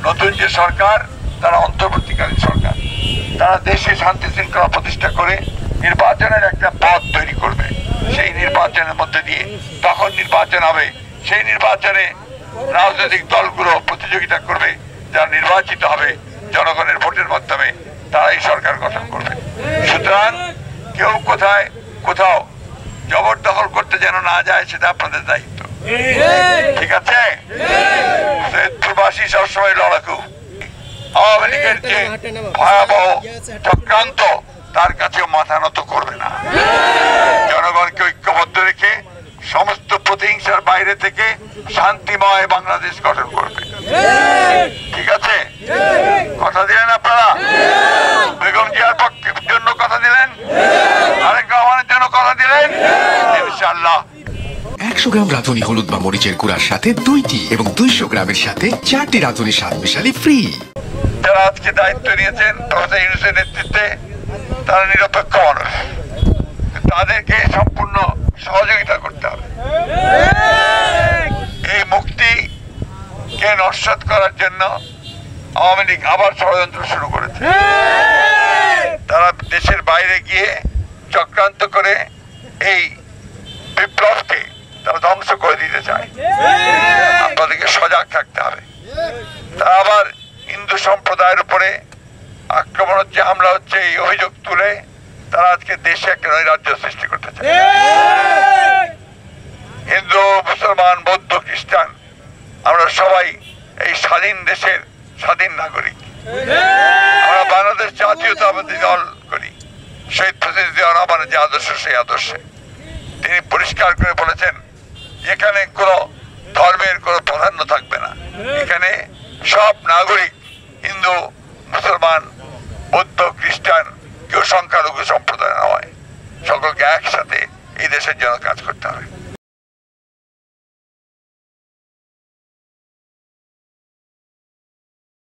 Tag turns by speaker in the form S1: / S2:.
S1: নতুন যে সরকার তারা অন্তর্বর্তীকালীন সরকার, তারা দেশে শান্তি শৃঙ্খলা প্রতিষ্ঠা করে নির্বাচনের একটা পথ তৈরি করবে। সেই নির্বাচনের মধ্যে দিয়ে তখন নির্বাচন হবে, সেই নির্বাচনে রাজনৈতিক দলগুলো প্রতিযোগিতা করবে, যারা নির্বাচিত হবে জনগণের ভোটের মাধ্যমে তারাই সরকার গঠন করবে। সুতরাং কেউ কোথাও জবরদখল করতে যেন না যায়, সেটা আপনাদের দায়িত্ব, ঠিক আছে? প্রবাসী সবসময় লড়াকু। আওয়ামী লীগের যে ভয়াবহ চক্রান্ত তার কাছেও মাথা নত করবে না। জনগণকে ঐক্যবদ্ধ রেখে সমস্ত প্রতিহিংসার বাইরে থেকে শান্তিময় বাংলাদেশ গঠন করবে, ঠিক আছে? কথা দিলেন আপনারা? বেগম জিয়ার পক্ষের জন্য কথা দিলেন, তারেক রহমানের জন্য কথা দিলেন, ইনশাআল্লাহ।
S2: 100 গ্রাম রাঁধুনি হলুদ বা মরিচের গুঁড়ার সাথে 2টি এবং 200 গ্রামের সাথে 4টি রাঁধুনি স্বাদ মিশালি ফ্রি।
S1: যারা আজকে দায়িত্ব নিয়েছেন প্রফেসর ইউনূসের নেতৃত্বে, তারা নিরপেক্ষ মানুষ, তাদেরকে সম্পূর্ণ সহযোগিতা করতে হবে। এই মুক্তিকে নস্যাৎ করার জন্য আওয়ামী লীগ আবার ষড়যন্ত্র শুরু করেছে। তারা দেশের বাইরে গিয়ে চক্রান্ত করে এই বিপ্লবকে তারা ধ্বংস করে দিতে চায়। আপনাদেরকে সজাগ থাকতে হবে। তারা আবার হিন্দু সম্প্রদায়ের উপরে আক্রমণ হচ্ছে, হামলা হচ্ছে, এই অভিযোগ তুলে তারা আজকে দেশে একটা নৈরাজ্য সৃষ্টি করতে চায়। হিন্দু, মুসলমান, বৌদ্ধ, খ্রিস্টান, আমরা সবাই এই স্বাধীন দেশের স্বাধীন নাগরিক। আমরা বাংলাদেশ জাতীয়তাবাদী দল করি। শহীদ প্রেসিডেন্ট জিয়া রহমানের যে আদর্শ, সেই আদর্শে তিনি পরিষ্কার করে বলেছেন, এখানে কোনো ধর্মের কোনো প্রাধান্য থাকবে না, এখানে সব নাগরিক, হিন্দু, মুসলমান, বৌদ্ধ, খ্রিস্টান, কেউ সংখ্যালঘু সম্প্রদায় নয়, সকলকে একসাথে এই দেশের জন্য কাজ করতে হবে।